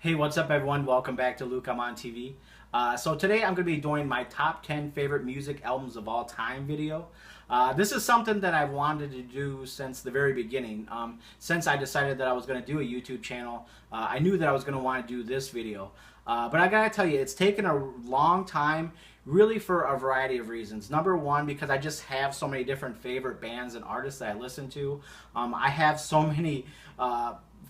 Hey, what's up, everyone? Welcome back to Luke. I'm on TV. So today I'm going to be doing my top 10 favorite music albums of all time video. This is something that I've wanted to do since the very beginning. Since I decided that I was going to do a YouTube channel, I knew that I was going to want to do this video. But I gotta tell you, it's taken a long time, really, for a variety of reasons. Number one, because I just have so many different favorite bands and artists that I listen to. I have so many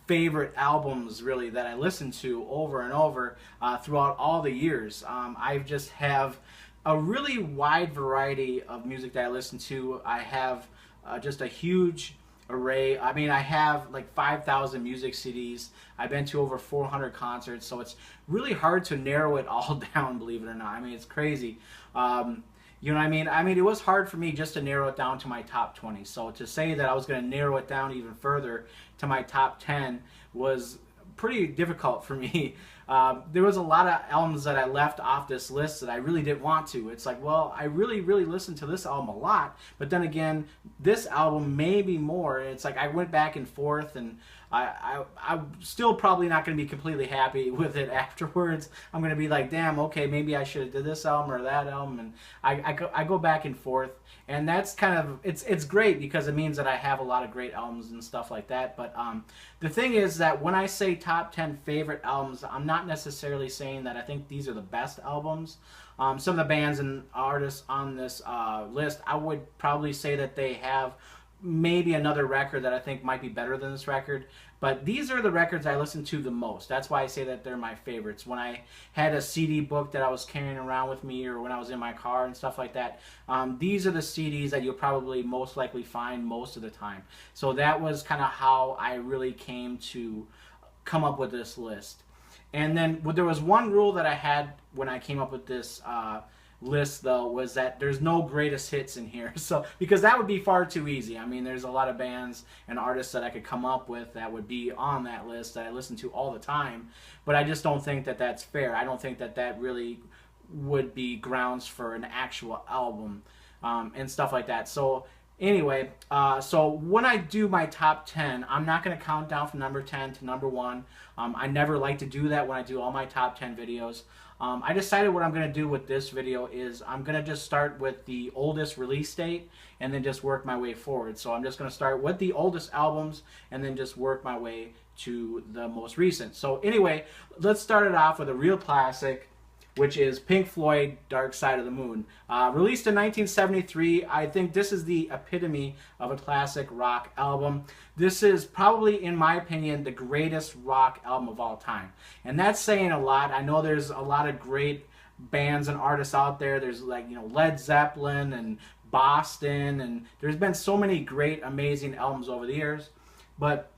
favorite albums, really, that I listen to over and over throughout all the years. I just have a really wide variety of music that I listen to. I have just a huge array. I mean, I have like 5,000 music CDs. I've been to over 400 concerts, so it's really hard to narrow it all down, believe it or not. I mean, it's crazy. You know what I mean? I mean, it was hard for me just to narrow it down to my top 20. So to say that I was going to narrow it down even further to my top 10 was pretty difficult for me. There was a lot of albums that I left off this list that I really didn't want to. It's like, well, I really listened to this album a lot, but then again, this album maybe more. It's like I went back and forth, and I'm still probably not going to be completely happy with it afterwards. I'm going to be like, damn, okay, maybe I should have did this album or that album, and I go back and forth, and that's kind of, it's great because it means that I have a lot of great albums and stuff like that. But the thing is that when I say top 10 favorite albums, I'm not necessarily saying that I think these are the best albums. Some of the bands and artists on this list, I would probably say that they have maybe another record that I think might be better than this record, but these are the records I listen to the most. That's why I say that they're my favorites. When I had a CD book that I was carrying around with me, or when I was in my car and stuff like that, these are the CDs that you'll probably most likely find most of the time. So that was kind of how I really came to come up with this list. And then there was one rule that I had when I came up with this list, though, was that there's no greatest hits in here. So because that would be far too easy. I mean, there's a lot of bands and artists that I could come up with that would be on that list that I listen to all the time, but I just don't think that that's fair. I don't think that that really would be grounds for an actual album and stuff like that. So anyway, so when I do my top 10, I'm not going to count down from number 10 to number 1. I never like to do that when I do all my top 10 videos. I decided what I'm going to do with this video is I'm going to just start with the oldest release date and then just work my way forward. So I'm just going to start with the oldest albums and then just work my way to the most recent. So anyway, let's start it off with a real classic, which is Pink Floyd, Dark Side of the Moon. Released in 1973, I think this is the epitome of a classic rock album. This is probably, in my opinion, the greatest rock album of all time. And that's saying a lot. I know there's a lot of great bands and artists out there. There's like, you know, Led Zeppelin and Boston, and there's been so many great, amazing albums over the years. But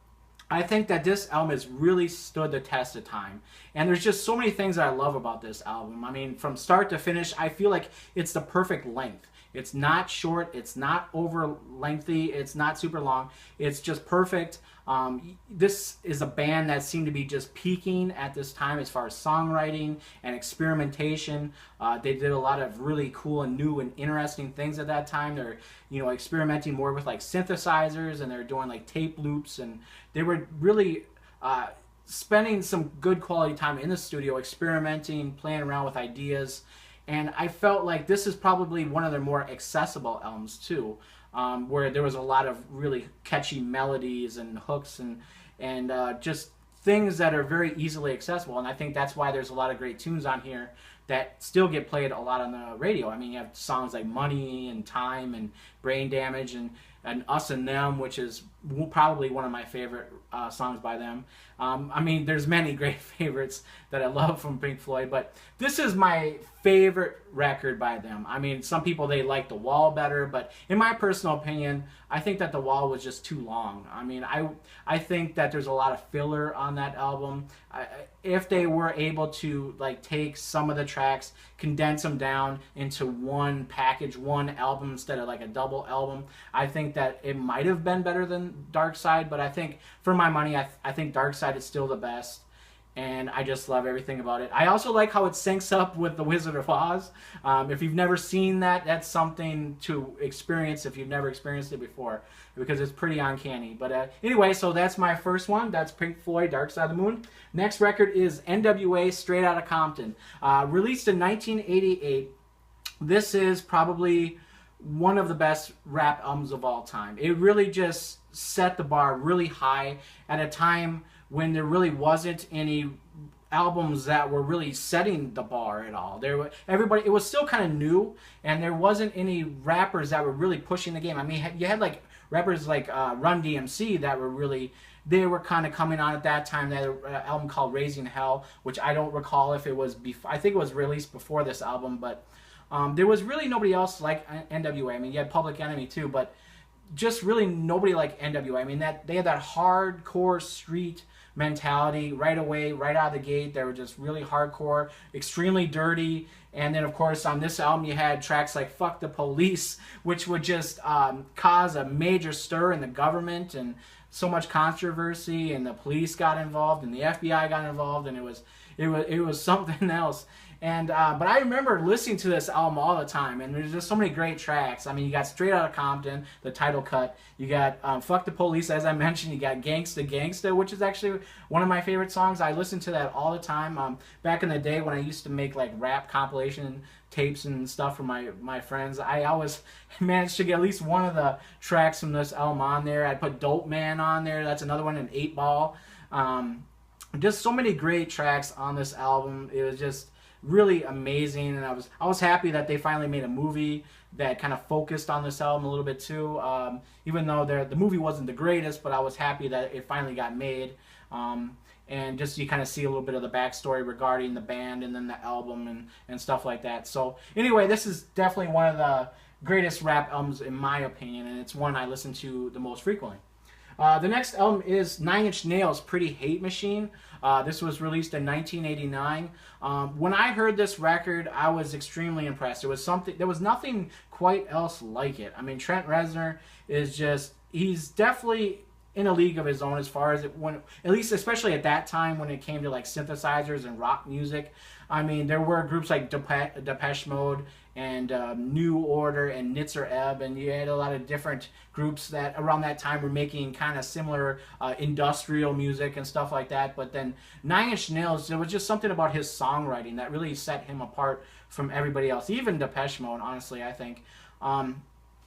I think that this album has really stood the test of time. And there's just so many things that I love about this album. I mean, from start to finish, I feel like it's the perfect length. It's not short, it's not over lengthy, it's not super long. It's just perfect. This is a band that seemed to be just peaking at this time as far as songwriting and experimentation. They did a lot of really cool and new and interesting things at that time. They're, you know, experimenting more with like synthesizers, and they're doing like tape loops, and they were really spending some good quality time in the studio, experimenting, playing around with ideas. And I felt like this is probably one of their more accessible albums too, where there was a lot of really catchy melodies and hooks and just things that are very easily accessible. And I think that's why there's a lot of great tunes on here that still get played a lot on the radio. I mean, you have songs like Money and Time and Brain Damage and Us and Them, which is probably one of my favorite songs by them. I mean, there's many great favorites that I love from Pink Floyd, but this is my favorite record by them. I mean, some people, they like The Wall better, but in my personal opinion, I think that The Wall was just too long. I mean, I think that there's a lot of filler on that album. If they were able to like take some of the tracks, condense them down into one package, one album instead of like a double album, I think that it might have been better than Dark Side. But I think, for my money, I think Dark Side is still the best. and I just love everything about it. I also like how it syncs up with The Wizard of Oz. If you've never seen that, that's something to experience if you've never experienced it before, because it's pretty uncanny. But anyway, so that's my first one. That's Pink Floyd, Dark Side of the Moon. Next record is N.W.A. Straight Outta Compton, released in 1988. This is probably one of the best rap albums of all time. It really just set the bar really high at a time when there really wasn't any albums that were really setting the bar at all. It was still kind of new, and there wasn't any rappers that were really pushing the game. I mean, you had like rappers like Run DMC that were really, they were kind of coming on at that time. They had an album called Raising Hell, which I don't recall if it was before. I think it was released before this album, but there was really nobody else like N.W.A. I mean, you had Public Enemy too, but just really nobody like N.W.A. I mean, that they had that hardcore street mentality right away, right out of the gate. They were just really hardcore, extremely dirty. And then, of course, on this album, you had tracks like Fuck the Police, which would just cause a major stir in the government and so much controversy. And the police got involved, and the FBI got involved, and it was something else. And but I remember listening to this album all the time, and there's just so many great tracks. I mean, you got Straight Outta Compton, the title cut. You got Fuck the Police, as I mentioned. You got Gangsta Gangsta, which is actually one of my favorite songs. I listened to that all the time. Back in the day when I used to make like rap compilation tapes and stuff for my friends, I always managed to get at least one of the tracks from this album on there. I put Dope Man on there. That's another one, an 8 Ball. Just so many great tracks on this album. It was just really amazing, and I was happy that they finally made a movie that kind of focused on this album a little bit too. Even though the movie wasn't the greatest, but I was happy that it finally got made. And just you kind of see a little bit of the backstory regarding the band and then the album and stuff like that. So anyway, this is definitely one of the greatest rap albums in my opinion, and it's one I listen to the most frequently. The next album is 9 Inch Nails' Pretty Hate Machine. This was released in 1989. When I heard this record, I was extremely impressed. There was nothing quite else like it. I mean, Trent Reznor is just, he's definitely in a league of his own as far as at least especially at that time when it came to like synthesizers and rock music. I mean, there were groups like Depeche Mode and New Order and Nitzer Ebb, and you had a lot of different groups that around that time were making kind of similar industrial music and stuff like that. But then 9 Inch Nails, there was just something about his songwriting that really set him apart from everybody else, even Depeche Mode, honestly, I think.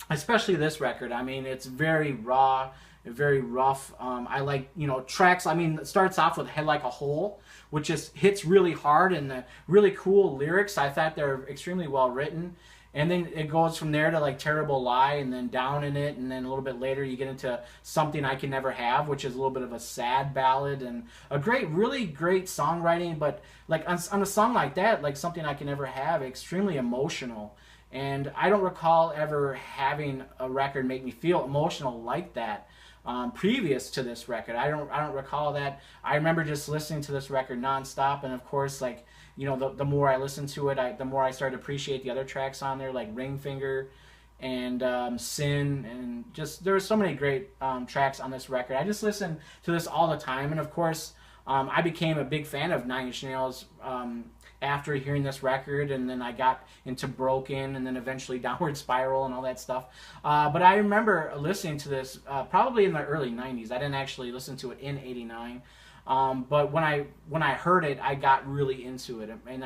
Especially this record. I mean, it's very raw, very rough. I like, tracks. I mean, it starts off with Head Like a Hole, which just hits really hard, and the really cool lyrics. I thought they're extremely well written. And then it goes from there to like Terrible Lie, and then Down in It, and then a little bit later you get into Something I Can Never Have, which is a little bit of a sad ballad and a really great songwriting. But like on a song like that, like Something I Can Never Have, extremely emotional. And I don't recall ever having a record make me feel emotional like that. Previous to this record, I don't recall that. I remember just listening to this record nonstop, and of course, like the more I listened to it, the more I started to appreciate the other tracks on there, like Ring Finger and Sin, and just there were so many great tracks on this record. I just listened to this all the time, and of course, I became a big fan of 9 Inch Nails after hearing this record, and then I got into Broken, and then eventually Downward Spiral and all that stuff. But I remember listening to this probably in the early 90s. I didn't actually listen to it in 89. But when I heard it, I got really into it. And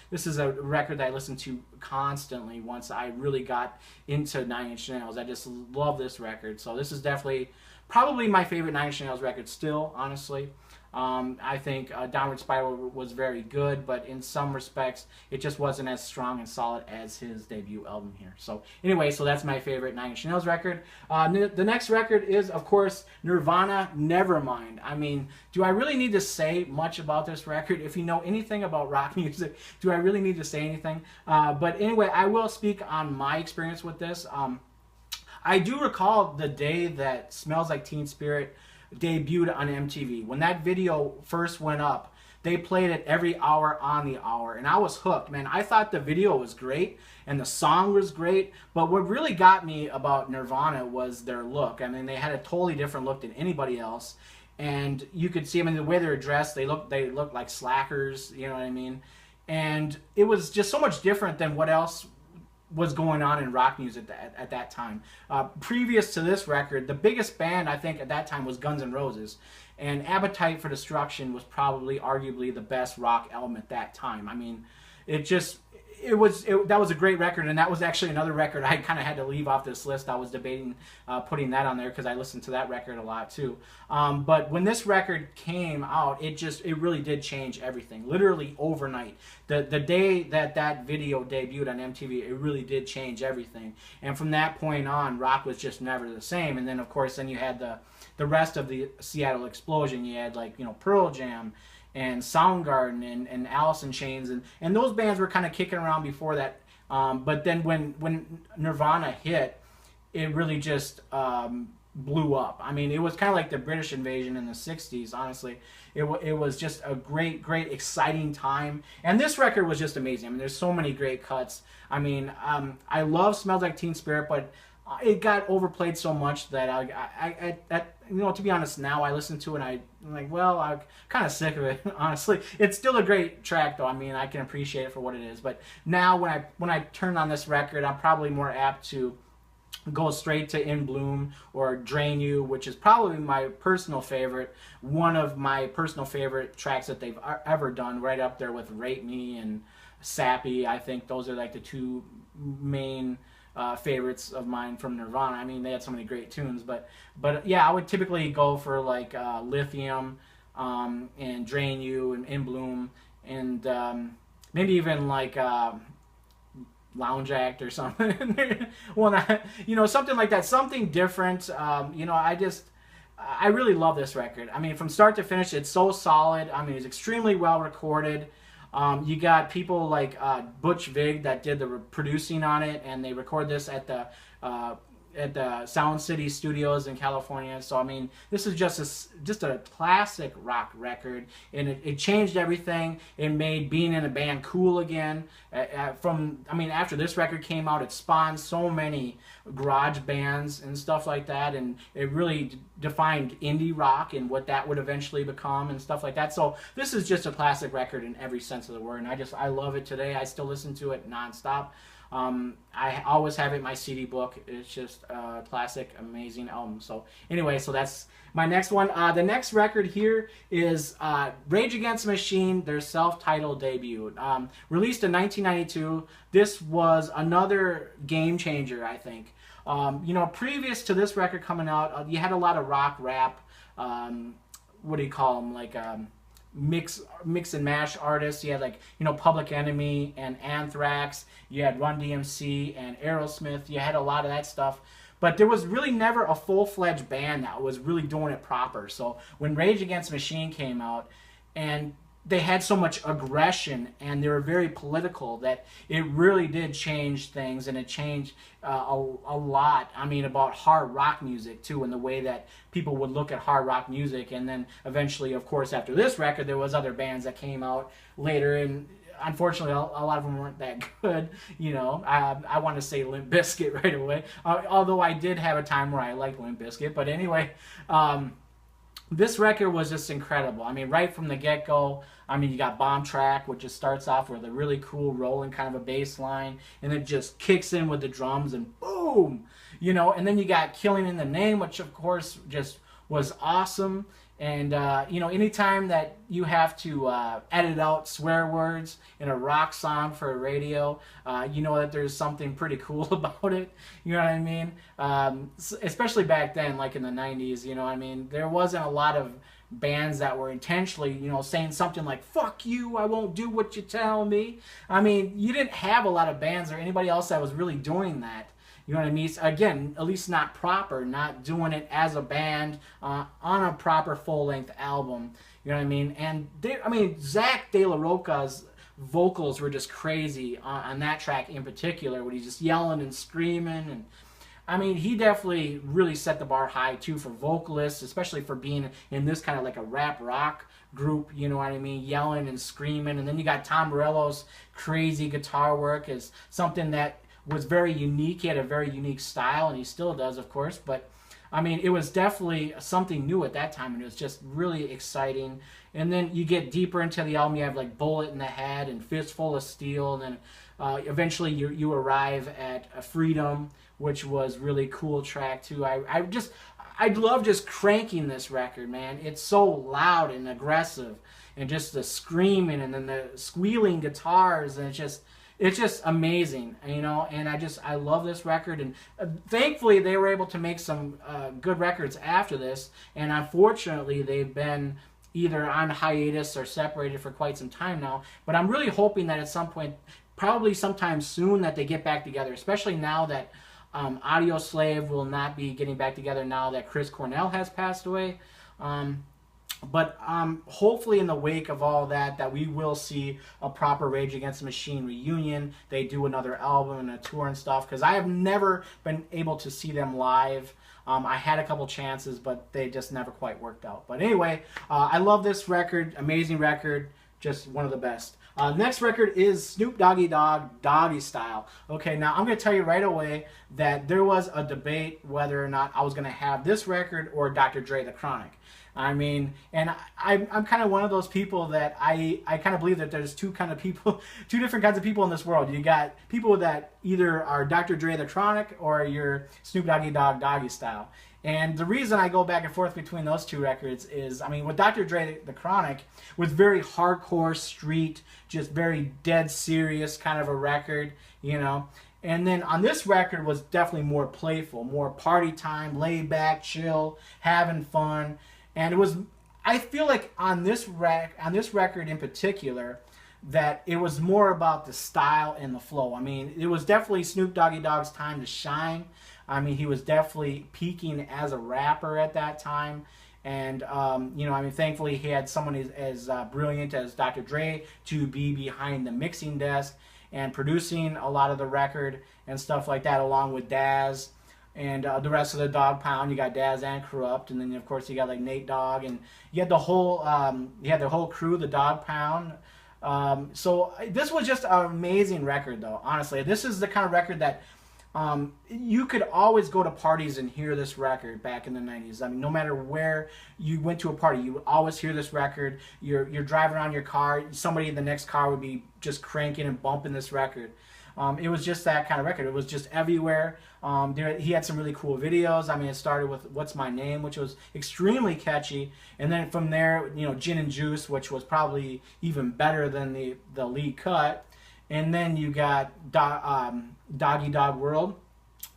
this is a record that I listened to constantly once I really got into 9 Inch Nails. I just love this record. So this is definitely probably my favorite 9 Inch Nails record still, honestly. I think Downward Spiral was very good, but in some respects, it just wasn't as strong and solid as his debut album here. So anyway, so that's my favorite 9 Inch Nails record. The next record is, of course, Nirvana, Nevermind. I mean, do I really need to say much about this record? If you know anything about rock music, do I really need to say anything? But anyway, I will speak on my experience with this. I do recall the day that Smells Like Teen Spirit debuted on MTV. When that video first went up, they played it every hour on the hour, and I was hooked, man. I thought the video was great and the song was great, but what really got me about Nirvana was their look. I mean, they had a totally different look than anybody else, and you could see them in the way they're dressed. They look like slackers, you know what I mean? And it was just so much different than what else was going on in rock music at that time. Previous to this record, the biggest band I think at that time was Guns N' Roses, and Appetite for Destruction was probably arguably the best rock album at that time. I mean, that was a great record, and that was actually another record I kind of had to leave off this list. I was debating putting that on there because I listened to that record a lot too. But when this record came out, it really did change everything, literally overnight. The day that video debuted on MTV, it really did change everything. And from that point on, rock was just never the same. And then of course, then you had the rest of the Seattle explosion. You had, like, you know, Pearl Jam and Soundgarden and Alice in Chains, and those bands were kind of kicking around before that. But then when Nirvana hit, it really just blew up. I mean, it was kind of like the British invasion in the 60s, honestly. It was just a great, exciting time. And this record was just amazing. I mean, there's so many great cuts. I mean, I love Smells Like Teen Spirit, but it got overplayed so much that I you know, to be honest, now I listen to it and I'm like, well, I'm kind of sick of it, honestly. It's still a great track, though. I mean, I can appreciate it for what it is. But now when I turn on this record, I'm probably more apt to go straight to In Bloom or Drain You, which is probably my personal favorite, one of my personal favorite tracks that they've ever done, right up there with Rape Me and Sappy. I think those are like the two main favorites of mine from Nirvana. I mean, they had so many great tunes, but yeah, I would typically go for like Lithium and Drain You and In Bloom, and maybe even like Lounge Act or something. Well, not, you know, something like that, something different. You know, I really love this record. I mean, from start to finish, it's so solid. I mean, it's extremely well recorded. You got people like Butch Vig that did the producing on it, and they record this at the Sound City Studios in California. So I mean, this is just a classic rock record, and it changed everything. It made being in a band cool again. After this record came out, it spawned so many garage bands and stuff like that, and it really defined indie rock and what that would eventually become and stuff like that. So this is just a classic record in every sense of the word, and I love it today. I still listen to it nonstop. I always have it in my CD book. It's just a classic, amazing album. So anyway, so that's my next one. The next record here is Rage Against the Machine, their self-titled debut. Released in 1992. This was another game changer, I think. You know, previous to this record coming out, you had a lot of rock, rap, what do you call them, like mix and mash artists. You had, like, you know, Public Enemy and Anthrax. You had Run DMC and Aerosmith. You had a lot of that stuff. But there was really never a full-fledged band that was really doing it proper. So when Rage Against the Machine came out, and they had so much aggression and they were very political, that it really did change things, and it changed a lot. I mean, about hard rock music too, and the way that people would look at hard rock music. And then eventually, of course, after this record, there was other bands that came out later, and unfortunately, a lot of them weren't that good. You know, I want to say Limp Bizkit right away, although I did have a time where I liked Limp Bizkit. But anyway, this record was just incredible. I mean, right from the get-go, I mean, you got Bomb Track, which just starts off with a really cool rolling kind of a bass line, and it just kicks in with the drums, and boom! You know, and then you got Killing in the Name, which of course just was awesome. And, you know, anytime that you have to edit out swear words in a rock song for a radio, you know that there's something pretty cool about it. You know what I mean? Especially back then, like in the 90s, you know what I mean? There wasn't a lot of bands that were intentionally, you know, saying something like, fuck you, I won't do what you tell me. I mean, you didn't have a lot of bands or anybody else that was really doing that. You know what I mean? Again, at least not proper, not doing it as a band on a proper full-length album. You know what I mean? And Zach De La Rocha's vocals were just crazy on that track in particular, when he's just yelling and screaming. And I mean, he definitely really set the bar high too for vocalists, especially for being in this kind of like a rap rock group. You know what I mean? Yelling and screaming. And then you got Tom Morello's crazy guitar work is something that was very unique. He had a very unique style, and he still does, of course. But I mean, it was definitely something new at that time, and it was just really exciting. And then you get deeper into the album, you have like Bullet in the Head and Fistful of Steel, and then eventually you arrive at Freedom, which was really cool track too. I love just cranking this record, man. It's so loud and aggressive, and just the screaming and then the squealing guitars, and it's just amazing, you know. And I love this record, and thankfully they were able to make some good records after this. And unfortunately, they've been either on hiatus or separated for quite some time now. But I'm really hoping that at some point, probably sometime soon, that they get back together, especially now that Audio Slave will not be getting back together now that Chris Cornell has passed away. But hopefully in the wake of all that we will see a proper Rage Against the Machine reunion. They do another album and a tour and stuff, because I have never been able to see them live. I had a couple chances, but they just never quite worked out. But anyway, I love this record. Amazing record. Just one of the best. Next record is Snoop Doggy Dogg, Doggy Style. Okay, now I'm going to tell you right away that there was a debate whether or not I was going to have this record or Dr. Dre The Chronic. I mean, and I'm kind of one of those people that I kind of believe that there's two different kinds of people in this world. You got people that either are Dr. Dre The Chronic or you're Snoop Doggy Dogg, Doggy Style. And the reason I go back and forth between those two records is, I mean, with Dr. Dre The Chronic was very hardcore street, just very dead serious kind of a record, you know. And then on this record was definitely more playful, more party time, laid back, chill, having fun. And it was, I feel like on this record in particular, that it was more about the style and the flow. I mean, it was definitely Snoop Doggy Dogg's time to shine. I mean, he was definitely peaking as a rapper at that time. And, you know, I mean, thankfully he had someone as brilliant as Dr. Dre to be behind the mixing desk and producing a lot of the record and stuff like that, along with Daz and the rest of the Dog Pound. You got Daz and Corrupt, and then of course you got like Nate Dogg, and you had the whole crew, the Dog Pound. So this was just an amazing record, though. Honestly, this is the kind of record that you could always go to parties and hear this record back in the 90s. I mean, no matter where you went to a party, you would always hear this record. You're driving around your car, somebody in the next car would be just cranking and bumping this record. It was just that kind of record. It was just everywhere. He had some really cool videos. I mean, it started with What's My Name, which was extremely catchy. And then from there, you know, Gin and Juice, which was probably even better than the lead cut. And then you got Doggy Dog World.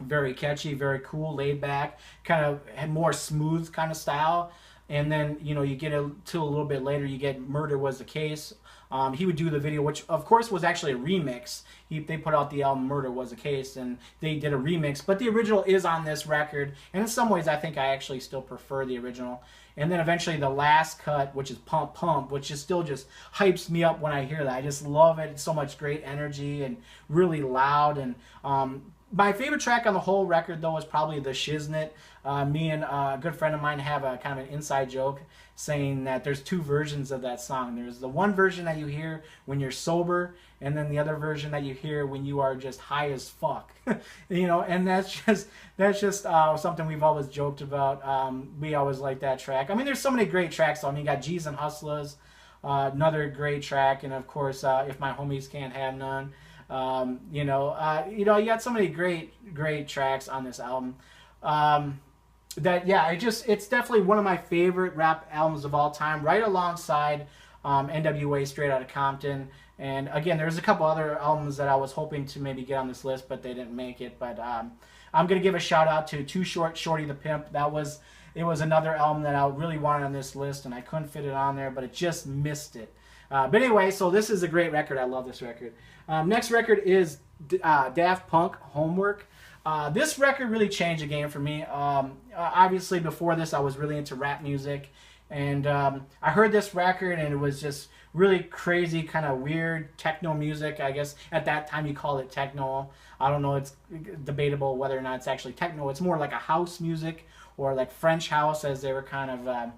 Very catchy, very cool, laid back, kind of had more smooth kind of style. And then, you know, you get to a little bit later, you get Murder Was the Case. He would do the video, which of course was actually a remix. They put out the album Murder Was the Case, and they did a remix. But the original is on this record, and in some ways I think I actually still prefer the original. And then eventually the last cut, which is Pump Pump, which is still just hypes me up when I hear that. I just love it. It's so much great energy and really loud. And my favorite track on the whole record, though, is probably The Shiznit. Me and a good friend of mine have a kind of an inside joke saying that there's two versions of that song. There's the one version that you hear when you're sober, and then the other version that you hear when you are just high as fuck. You know, and that's just something we've always joked about. We always like that track. I mean, there's so many great tracks. I mean, you got G's and Hustlers, another great track, and of course, If My Homies Can't Have None. You got so many great tracks on this album. It's definitely one of my favorite rap albums of all time, right alongside N.W.A. Straight Outta Compton. And again, there's a couple other albums that I was hoping to maybe get on this list, but they didn't make it. But I'm gonna give a shout out to Too Short, Shorty the Pimp. It was another album that I really wanted on this list, and I couldn't fit it on there, but it just missed it. But anyway, so this is a great record. I love this record. Next record is Daft Punk, Homework. This record really changed the game for me. Obviously, before this, I was really into rap music. And I heard this record, and it was just really crazy, kind of weird techno music. I guess at that time you call it techno. I don't know. It's debatable whether or not it's actually techno. It's more like a house music, or like French house, as they were kind of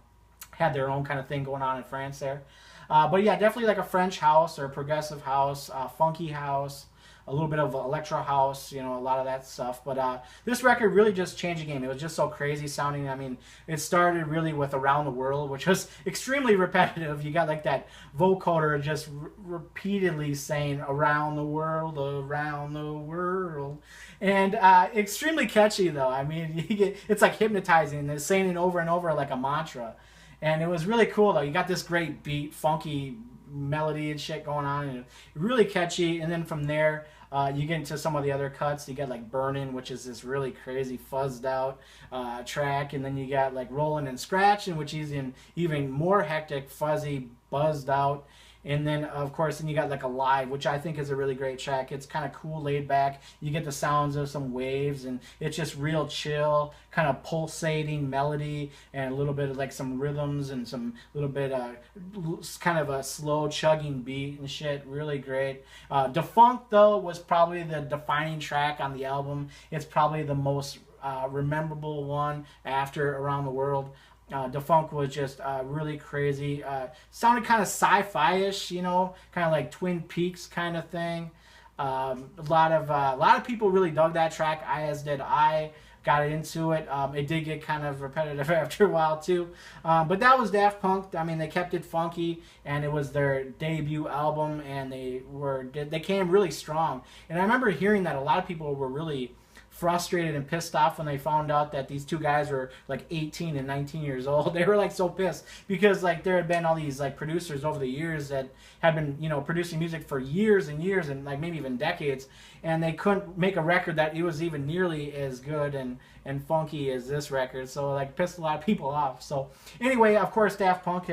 had their own kind of thing going on in France there. But yeah, definitely like a French house or progressive house, funky house, a little bit of electro house, you know, a lot of that stuff. But this record really just changed the game. It was just so crazy sounding. I mean, it started really with Around the World, which was extremely repetitive. You got like that vocoder just repeatedly saying around the world, around the world. And extremely catchy, though. I mean, it's like hypnotizing. They're saying it over and over like a mantra. And it was really cool, though. You got this great beat, funky melody and shit going on, and really catchy. And then from there, you get into some of the other cuts. You got like Burnin', which is this really crazy fuzzed out track, and then you got like Rollin' and Scratchin', which is even more hectic, fuzzy, buzzed out. And then, of course, then you got like Alive, which I think is a really great track. It's kind of cool, laid back. You get the sounds of some waves, and it's just real chill, kind of pulsating melody, and a little bit of like some rhythms and some little bit kind of a slow chugging beat and shit. Really great. Defunct, though, was probably the defining track on the album. It's probably the most memorable one after Around the World. Defunct was just really crazy. Sounded kind of sci-fi-ish, you know, kind of like Twin Peaks kind of thing. A lot of people really dug that track, as did I. Got into it. It did get kind of repetitive after a while too, but that was Daft Punk. I mean, they kept it funky, and it was their debut album, and they came really strong. And I remember hearing that a lot of people were really frustrated and pissed off when they found out that these two guys were like 18 and 19 years old. They were like so pissed because like there had been all these like producers over the years that had been, you know, producing music for years and years and like maybe even decades, and they couldn't make a record that it was even nearly as good and funky as this record. So like pissed a lot of people off. So anyway, of course, Daft Punk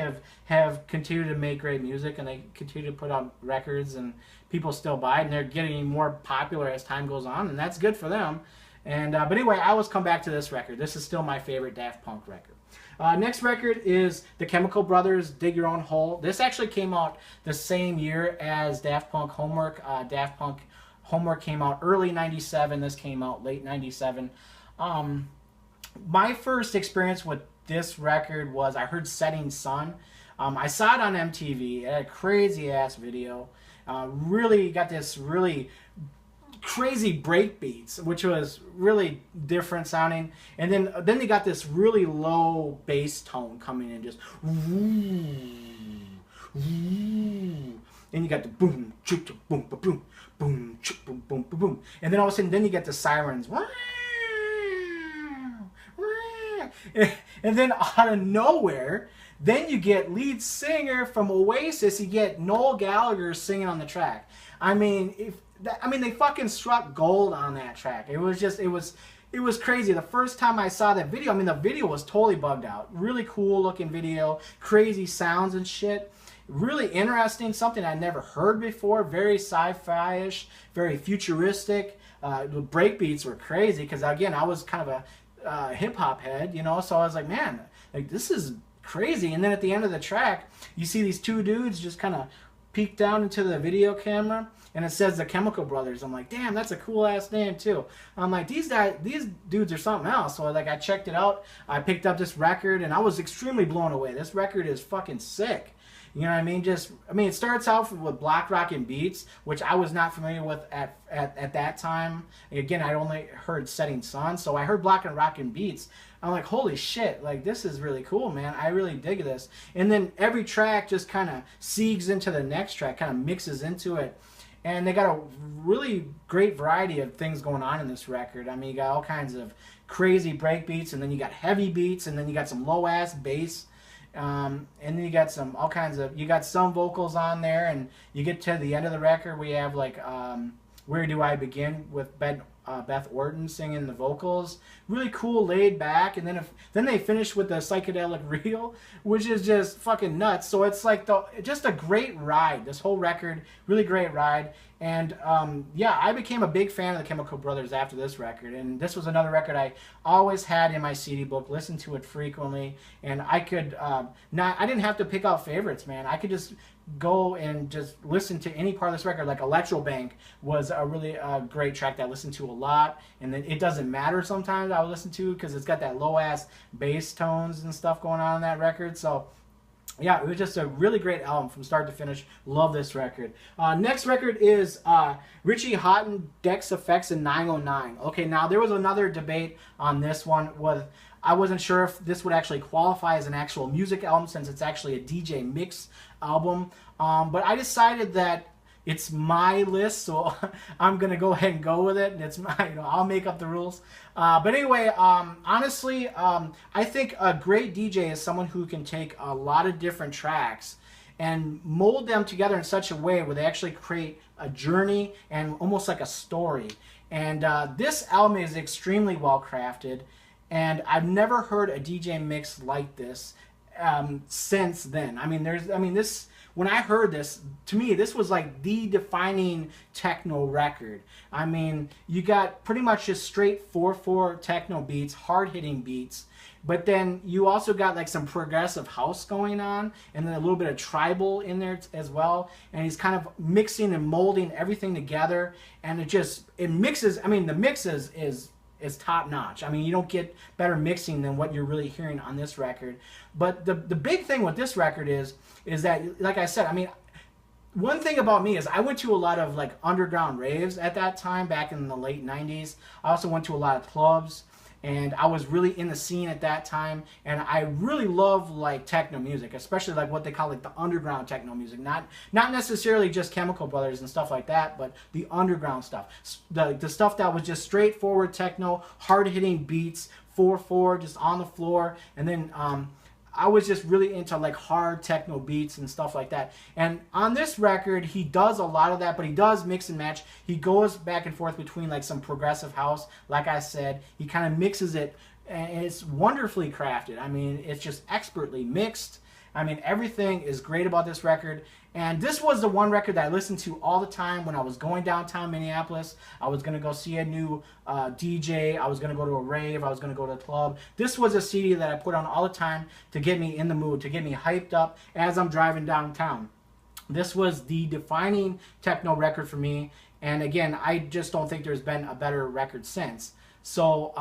have continued to make great music, and they continue to put out records, and people still buy it, and they're getting more popular as time goes on, and that's good for them. And but anyway, I always come back to this record. This is still my favorite Daft Punk record. Next record is the Chemical Brothers' Dig Your Own Hole. This actually came out the same year as Daft Punk Homework. Daft Punk Homework came out early 97. This came out late 97. My first experience with this record was I heard Setting Sun. I saw it on MTV. It had a crazy-ass video. Really got this really crazy break beats, which was really different sounding, and then they got this really low bass tone coming in, just and you got the boom choop boom boom boom choop boom boom boom, and then all of a sudden then you get the sirens, and then out of nowhere then you get lead singer from Oasis, you get Noel Gallagher singing on the track. I mean, they fucking struck gold on that track. It was crazy. The first time I saw that video, I mean, the video was totally bugged out. Really cool looking video, crazy sounds and shit. Really interesting, something I'd never heard before. Very sci-fi-ish, very futuristic. The breakbeats were crazy because, again, I was kind of a hip-hop head, you know, so I was like, man, like this is crazy. And then at the end of the track, you see these two dudes just kind of peek down into the video camera, and it says the Chemical Brothers. I'm like, damn, that's a cool ass name too. I'm like, these dudes are something else. So like I checked it out. I picked up this record, and I was extremely blown away. This record is fucking sick. You know what I mean? It starts out with block rockin' beats, which I was not familiar with at that time. Again, I only heard Setting Sun, so I heard block and rockin' beats. I'm like, holy shit, like this is really cool, man. I really dig this. And then every track just kind of segues into the next track, kind of mixes into it. And they got a really great variety of things going on in this record. I mean, you got all kinds of crazy break beats, and then you got heavy beats, and then you got some low ass bass. And then you got you got some vocals on there, and you get to the end of the record, we have like Where Do I Begin with Beth Orton singing the vocals. Really cool, laid back, and then they finish with the psychedelic reel, which is just fucking nuts. So it's like just a great ride. This whole record, really great ride. And yeah, I became a big fan of the Chemical Brothers after this record, and this was another record I always had in my CD book, listened to it frequently, and I could I didn't have to pick out favorites, man. I could just go and just listen to any part of this record. Like Electrobank was a really great track that I listened to a lot, and then It Doesn't Matter sometimes I would listen to because it's got that low ass bass tones and stuff going on in that record. So Yeah, it was just a really great album from start to finish. Love this record. Next record is Richie Hawtin, Dex Effects in 909. Okay, now there was another debate on this one. I wasn't sure if this would actually qualify as an actual music album since it's actually a DJ mix album. But I decided that it's my list, so I'm gonna go ahead and go with it. And it's my, I'll make up the rules. But anyway, honestly, I think a great DJ is someone who can take a lot of different tracks and mold them together in such a way where they actually create a journey and almost like a story. And this album is extremely well crafted, and I've never heard a DJ mix like this since then. This. When I heard this, to me, this was like the defining techno record. I mean, you got pretty much just straight 4/4 techno beats, hard-hitting beats, but then you also got like some progressive house going on, and then a little bit of tribal in there as well. And he's kind of mixing and molding everything together, and it mixes. I mean, the mix is top notch. I mean, you don't get better mixing than what you're really hearing on this record. But the big thing with this record is that, like I said, I mean, one thing about me is I went to a lot of like underground raves at that time back in the late 90s. I also went to a lot of clubs, and I was really in the scene at that time, and I really love like techno music, especially like what they call like the underground techno music, not necessarily just Chemical Brothers and stuff like that, but the underground stuff, the stuff that was just straightforward techno, hard-hitting beats, 4/4, just on the floor. And then I was just really into like hard techno beats and stuff like that. And on this record, he does a lot of that, but he does mix and match. He goes back and forth between like some progressive house. Like I said, he kind of mixes it, and it's wonderfully crafted. I mean, it's just expertly mixed. I mean, everything is great about this record. And this was the one record that I listened to all the time when I was going downtown Minneapolis. I was going to go see a new DJ. I was going to go to a rave. I was going to go to a club. This was a CD that I put on all the time to get me in the mood, to get me hyped up as I'm driving downtown. This was the defining techno record for me. And again, I just don't think there's been a better record since. So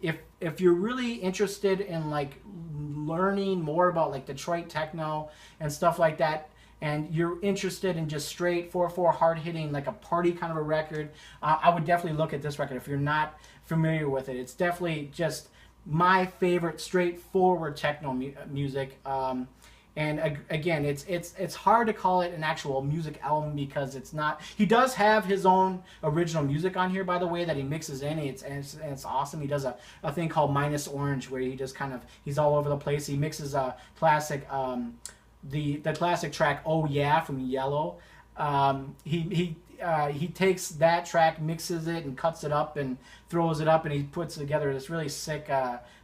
if you're really interested in like learning more about like Detroit techno and stuff like that, and you're interested in just straight 4/4 hard-hitting, like a party kind of a record, I would definitely look at this record if you're not familiar with it. It's definitely just my favorite straightforward techno music. And again, it's hard to call it an actual music album because it's not. He does have his own original music on here, by the way, that he mixes in. It's awesome. He does a thing called Minus Orange, where he just kind of, he's all over the place. He mixes a classic the classic track "Oh Yeah" from Yellow. He takes that track, mixes it, and cuts it up and throws it up, and he puts together this really sick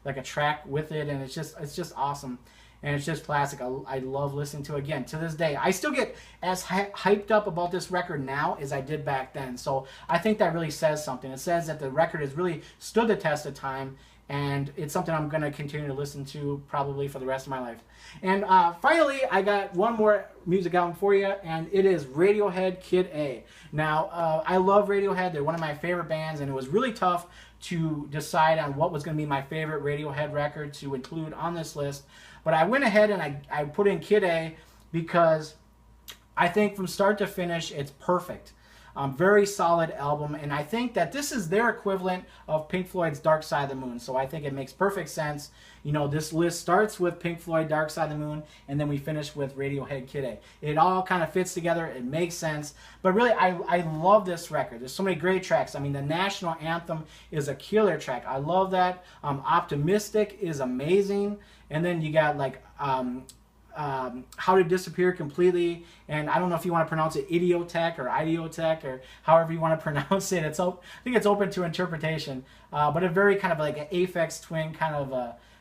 like a track with it, and it's just awesome. And it's just classic. I love listening to it. Again, to this day. I still get as hyped up about this record now as I did back then. So I think that really says something. It says that the record has really stood the test of time, and it's something I'm going to continue to listen to probably for the rest of my life. And finally, I got one more music album for you, and it is Radiohead Kid A. Now, I love Radiohead. They're one of my favorite bands, and it was really tough to decide on what was going to be my favorite Radiohead record to include on this list. But I went ahead and I put in Kid A because I think from start to finish, it's perfect. Very solid album, and I think that this is their equivalent of Pink Floyd's Dark Side of the Moon, so I think it makes perfect sense. You know, this list starts with Pink Floyd, Dark Side of the Moon, and then we finish with Radiohead Kid A. It all kind of fits together, it makes sense, but really, I love this record. There's so many great tracks. I mean, the National Anthem is a killer track. I love that. Optimistic is amazing, and then you got like How to Disappear Completely, and I don't know if you want to pronounce it Idiotech or Idiotech or however you want to pronounce it. I think it's open to interpretation, but a very kind of like an Aphex Twin kind of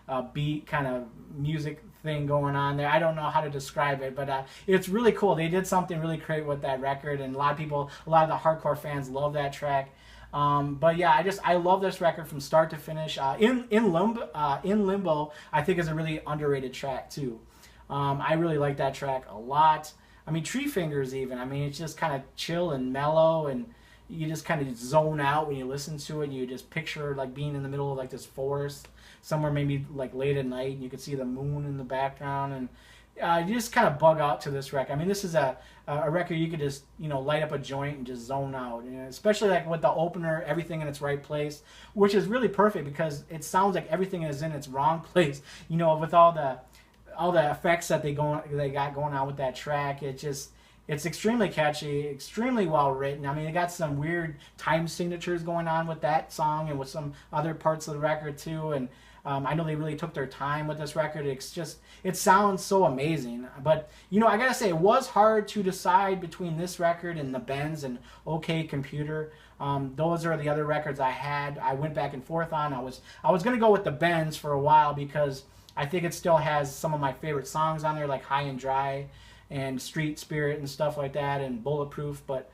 a beat kind of music thing going on there. I don't know how to describe it, but it's really cool. They did something really great with that record, and a lot of the hardcore fans love that track. But yeah, I love this record from start to finish. In Limbo, I think is a really underrated track too. I really like that track a lot. I mean, Tree Fingers even. I mean, it's just kind of chill and mellow, and you just kind of zone out when you listen to it. And you just picture like being in the middle of like this forest somewhere, maybe like late at night, and you can see the moon in the background, and you just kind of bug out to this record. I mean, this is a record you could just, you know, light up a joint and just zone out. You know, especially like with the opener, everything in its right place, which is really perfect because it sounds like everything is in its wrong place. You know, with all the effects that they got going on with that track, it's extremely catchy, extremely well written. I mean, it got some weird time signatures going on with that song and with some other parts of the record too. And I know they really took their time with this record. It sounds so amazing. But, you know, I gotta say, it was hard to decide between this record and the Benz and OK Computer. Those are the other records I went back and forth on. I was gonna go with the Benz for a while because I think it still has some of my favorite songs on there, like High and Dry and Street Spirit and stuff like that, and Bulletproof. But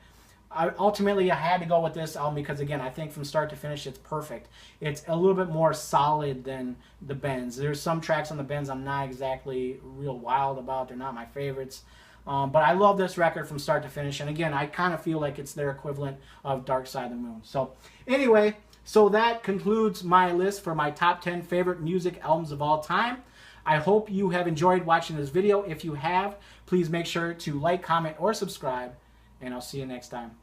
ultimately, I had to go with this album because, again, I think from start to finish, it's perfect. It's a little bit more solid than the Benz. There's some tracks on the Benz I'm not exactly real wild about. They're not my favorites. But I love this record from start to finish. And again, I kind of feel like it's their equivalent of Dark Side of the Moon. So anyway, so that concludes my list for my top 10 favorite music albums of all time. I hope you have enjoyed watching this video. If you have, please make sure to like, comment, or subscribe. And I'll see you next time.